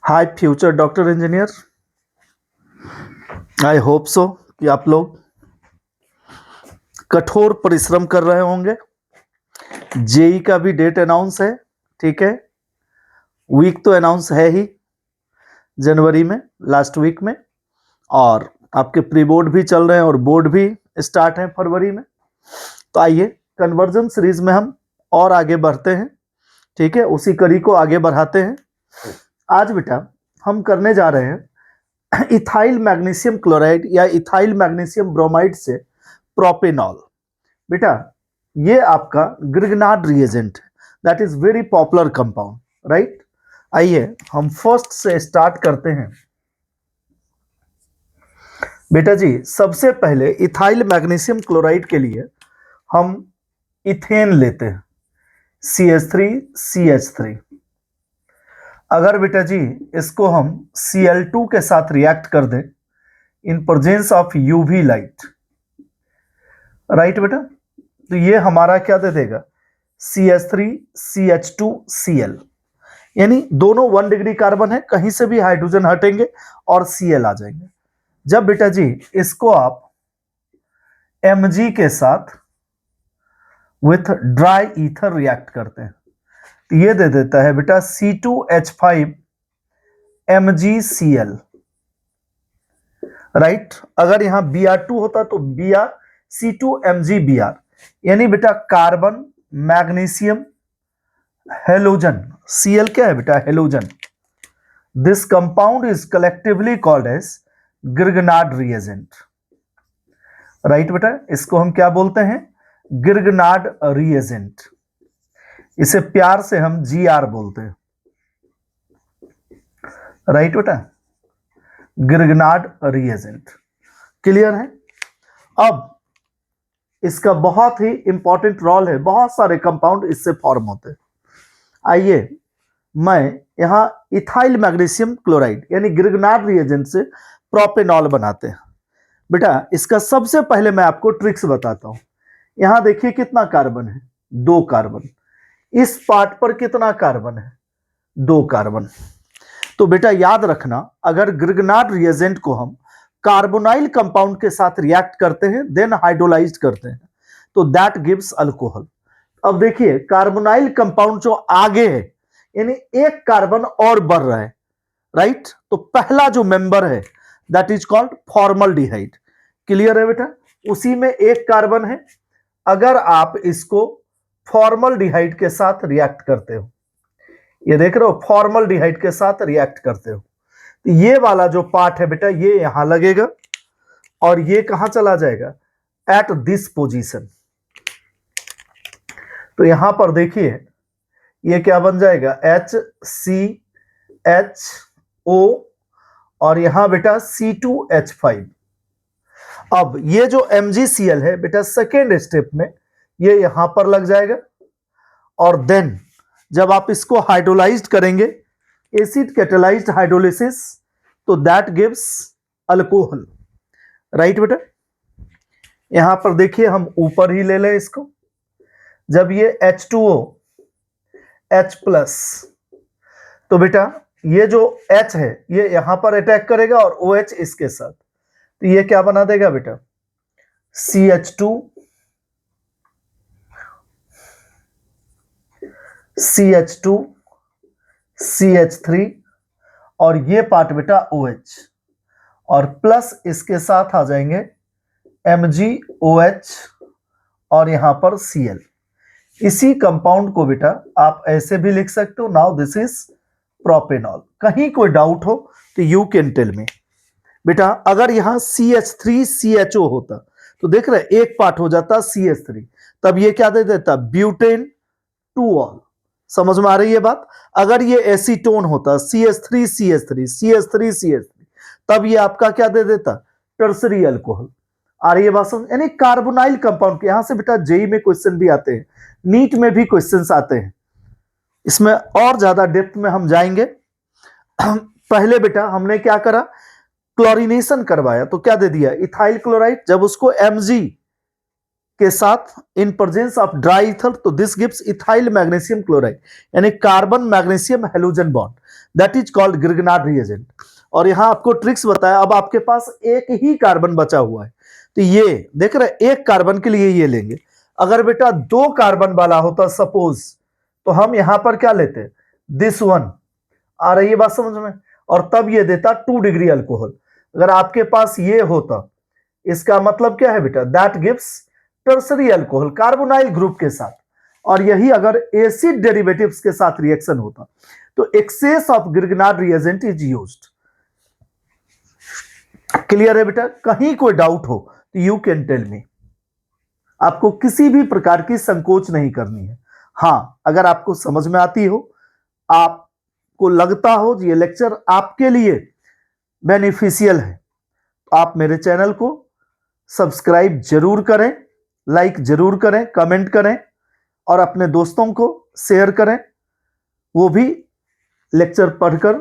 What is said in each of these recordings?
Hi future doctor engineer, I hope so कि आप लोग कठोर परिश्रम कर रहे होंगे। जेई का भी डेट अनाउंस है, ठीक है। वीक तो अनाउंस है ही जनवरी में, लास्ट वीक में, और आपके प्री बोर्ड भी चल रहे हैं और बोर्ड भी स्टार्ट है फरवरी में। तो आइए कन्वर्जन सीरीज में हम और आगे बढ़ते हैं, ठीक है। उसी कड़ी को आगे बढ़ाते हैं। आज बेटा हम करने जा रहे हैं इथाइल मैग्नीशियम क्लोराइड या इथाइल मैग्नीशियम ब्रोमाइड से प्रोपेनॉल। बेटा ये आपका ग्रिग्नार्ड रिएजेंट है, that is very popular compound, right. आइए हम फर्स्ट से स्टार्ट करते हैं। बेटा जी सबसे पहले इथाइल मैग्नीशियम क्लोराइड के लिए हम इथेन लेते हैं, CH3CH3। अगर बेटा जी इसको हम Cl2 के साथ रिएक्ट कर दें इन presence of UV light, right बेटा, तो ये हमारा क्या दे देगा, CH3CH2Cl, यानी दोनों 1 डिग्री कार्बन है, कहीं से भी हाइड्रोजन हटेंगे और Cl आ जाएंगे। जब बेटा जी इसको आप Mg के साथ विथ ड्राई ईथर रिएक्ट करते हैं तो ये दे देता है बेटा C2H5MgCl, राइट। अगर यहां Br2 होता तो Br C2MgBr, यानी बेटा कार्बन मैग्नीशियम हेलोजन। Cl क्या है बेटा, halogen. This compound is collectively called as Grignard reagent, right बेटा। इसको हम क्या बोलते हैं, ग्रिग्नार्ड रिएजेंट। इसे प्यार से हम GR बोलते हैं, राइट बेटा, ग्रिग्नार्ड रिएजेंट। क्लियर है। अब इसका बहुत ही इंपॉर्टेंट रोल है, बहुत सारे कंपाउंड इससे फॉर्म होते हैं। आइए मैं यहां इथाइल मैग्नीशियम क्लोराइड यानी ग्रिग्नार्ड रिएजेंट से प्रोपेनॉल बनाते हैं। बेटा इसका सबसे पहले मैं आपको ट्रिक्स बताता हूं। यहां देखिए कितना कार्बन है, 2 कार्बन। इस पार्ट पर कितना कार्बन है, 2 कार्बन। तो बेटा याद रखना, अगर ग्रिग्नार्ड रिएजेंट को हम कार्बोनाइल कंपाउंड के साथ रिएक्ट करते हैं देन हाइड्रोलाइज्ड करते हैं तो दैट गिव्स अल्कोहल। अब देखिए कार्बोनाइल कंपाउंड जो आगे है यानी एक कार्बन और बढ़ रहा है, राइट। तो पहला जो मेंबर है that is called formaldehyde. Clear है बेटा, उसी में एक कार्बन है। अगर आप इसको फॉर्मल्डिहाइड के साथ रिएक्ट करते हो, ये देख रहे हो फॉर्मल्डिहाइड के साथ रिएक्ट करते हो, तो ये वाला जो पार्ट है बेटा ये यहां लगेगा और ये कहां चला जाएगा, एट दिस पोजीशन। तो यहां पर देखिए ये क्या बन जाएगा, HCHO और यहां बेटा C2H5। अब ये जो MgCl है बेटा सेकेंड स्टेप में ये यहां पर लग जाएगा और देन जब आप इसको हाइड्रोलाइज्ड करेंगे एसिड कैटालाइज्ड हाइड्रोलिसिस तो दैट गिव्स अल्कोहल, राइट बेटा। यहां पर देखिए हम ऊपर ही ले लें इसको, जब ये H2O H प्लस तो बेटा ये जो H है ये यहां पर अटैक करेगा और OH इसके साथ, तो ये क्या बना देगा बेटा, CH2 CH2 CH3 और ये पार्ट बेटा OH और प्लस इसके साथ आ जाएंगे MgOH और यहां पर Cl। इसी कंपाउंड को बेटा आप ऐसे भी लिख सकते हो, नाउ दिस इज प्रोपेनॉल। कहीं कोई डाउट हो तो यू कैन टेल मी। बेटा अगर यहां CH3CHO होता तो देख रहे एक पार्ट हो जाता CH3, तब ये क्या दे देता, ब्यूटेन 2 ऑल। समझ में आ रही है बात। अगर ये एसीटोन होता CH3CH3 CH3CH3 तब ये आपका क्या दे देता, टर्सरी अल्कोहल। आ रही है बात समझ, यानी कार्बोनाइल कंपाउंड के यहां से बेटा जेई में क्वेश्चन भी आते हैं, नीट में भी क्वेश्चंस आते हैं। इसमें और ज्यादा डेप्थ में हम जाएंगे। पहले बेटा हमने क्या करा, क्लोरीनेशन करवाया तो क्या दे दिया, इथाइल क्लोराइड। जब उसको Mg के साथ in presence of dry ether, तो this gives ethyl magnesium chloride, यानी carbon magnesium halogen bond, that is called Grignard reagent. और यहां आपको ट्रिक्स बताया, अब आपके पास एक ही कार्बन बचा हुआ है, तो ये देख रहे एक कार्बन के लिए ये लेंगे। अगर बेटा 2 कार्बन वाला होता सपोज, तो हम यहां पर क्या लेते, दिस वन, आ रही है बात समझ में, और तब ये देता 2 डिग्री अल्कोहल। अगर आपके पास ये होता, इसका मतलब क्या है बेटा, that gives tertiary alcohol carbonyl group के साथ, और यही अगर एसिड डेरिवेटिव्स के साथ रिएक्शन होता तो excess of Grignard reagent is used. Clear है बेटा? कहीं कोई डाउट हो तो यू कैन टेल मी, आपको किसी भी प्रकार की संकोच नहीं करनी है। हां, अगर आपको समझ में आती हो, आपको लगता हो ये लेक्चर आपके लिए बेनिफिशियल है, तो आप मेरे चैनल को सब्सक्राइब जरूर करें, लाइक जरूर करें, कमेंट करें और अपने दोस्तों को शेयर करें, वो भी लेक्चर पढ़कर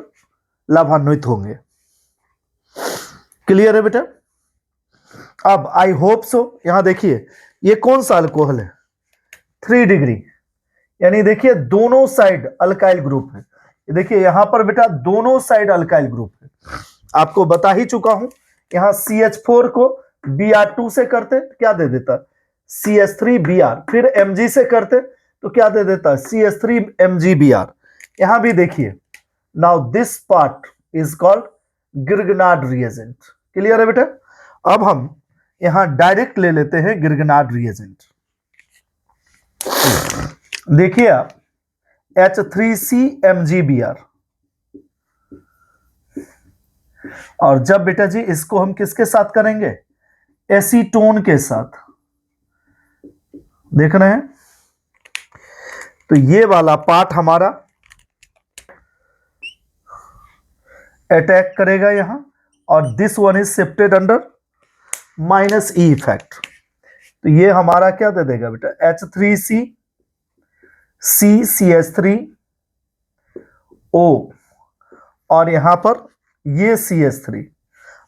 लाभान्वित होंगे। क्लियर है बेटा? अब आई होप सो, यहां देखिए ये कौन सा अल्कोहल है, 3 डिग्री, यानी देखिए दोनों साइड अल्काइल ग्रुप है। देखिए यहां पर बेटा दोनों साइड अल्काइल ग्रुप है, आपको बता ही चुका हूं। यहां CH4 को Br2 से करते क्या दे देता, CH3Br, फिर Mg से करते तो क्या दे देता, CH3MgBr। यहां भी देखिए, now this part is called Grignard reagent. Clear है बेटा? अब हम यहां डायरेक्ट ले लेते हैं गिरगनाड रिएजेंट। देखिए आप H3CMgBr, और जब बेटा जी इसको हम किसके साथ करेंगे, एसीटोन के साथ, देख रहे हैं, तो ये वाला पार्ट हमारा अटैक करेगा यहां, और this one is shifted under -E effect. तो ये हमारा क्या दे देगा बेटा, H3CCH3O, और यहां पर ये CH3।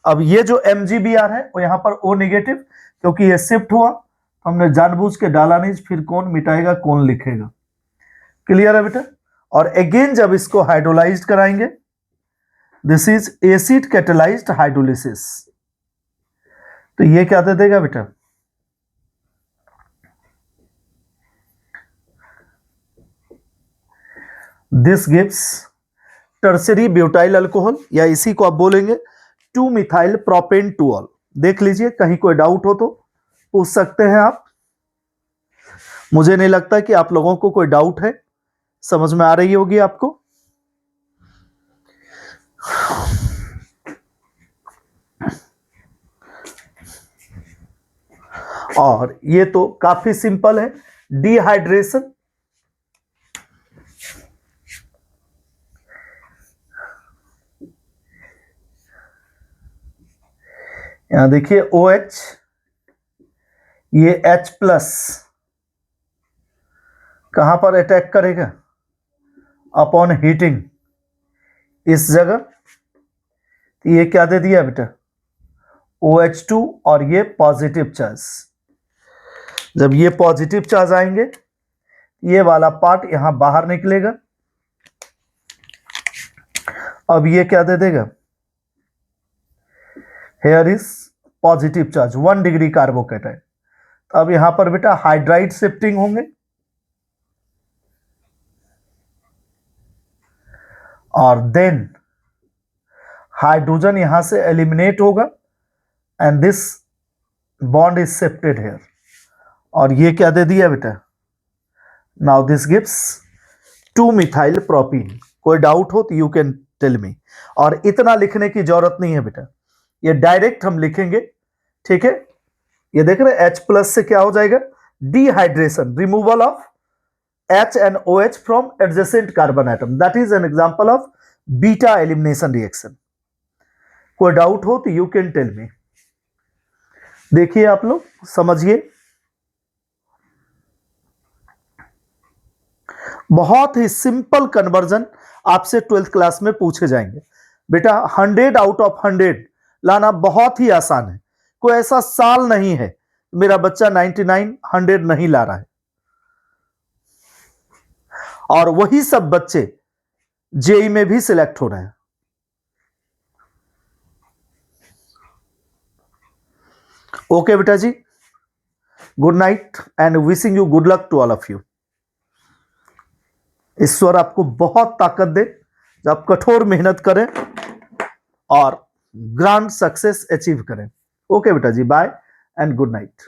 अब ये जो MgBr है वो यहां पर O नेगेटिव, क्योंकि ये शिफ्ट हुआ, हमने जानबूझ के डाला नहीं, फिर कौन मिटाएगा कौन लिखेगा। क्लियर है बेटा? और अगेन जब इसको हाइड्रोलाइज्ड कराएंगे, this is acid catalysed hydrolysis, तो ये क्या दे देगा बेटा, this gives tertiary butyl alcohol, या इसी को आप बोलेंगे 2-मिथाइल प्रोपेन टूऑल। देख लीजिए, कहीं कोई डाउट हो तो पूछ सकते हैं आप। मुझे नहीं लगता कि आप लोगों को कोई डाउट है, समझ में आ रही होगी आपको। और ये तो काफी सिंपल है, डिहाइड्रेशन। यहां देखिए OH, ये H+ कहां पर अटैक करेगा, अपॉन हीटिंग इस जगह, तो ये क्या दे दिया बेटा, OH2, और ये पॉजिटिव चार्ज। जब ये पॉजिटिव चार्ज आएंगे, ये वाला पार्ट यहां बाहर निकलेगा, अब ये क्या दे देगा, here is positive charge 1 degree carbocation. अब यहां पर बेटा हाइड्राइड शिफ्टिंग होंगे, और देन हाइड्रोजन यहां से एलिमिनेट होगा, and this bond is shifted here, और ये क्या दे दिया बेटा, now this gives two methyl propene. कोई डाउट हो तो यू कैन टेल मी, और इतना लिखने की जरूरत नहीं है बेटा, ये डायरेक्ट हम लिखेंगे, ठीक है। ये देख रहे H+ से क्या हो जाएगा, dehydration, removal of H and OH from adjacent carbon atom, that is an example of beta elimination reaction। कोई डाउट हो तो यू कैन टेल मी। देखिए आप लोग समझिए, बहुत ही सिंपल कन्वर्जन आपसे 12th क्लास में पूछे जाएंगे बेटा। 100 आउट ऑफ 100 लाना बहुत ही आसान है, कोई ऐसा साल नहीं है मेरा बच्चा 99 100 नहीं ला रहा है, और वही सब बच्चे जेई में भी सिलेक्ट हो रहे हैं। ओके बेटा जी, good night and wishing you good luck to all of you. ईश्वर आपको बहुत ताकत दे, जब आप कठोर मेहनत करें और ग्रांड सक्सेस अचीव करें। ओके बेटा जी, बाय एंड गुड नाइट।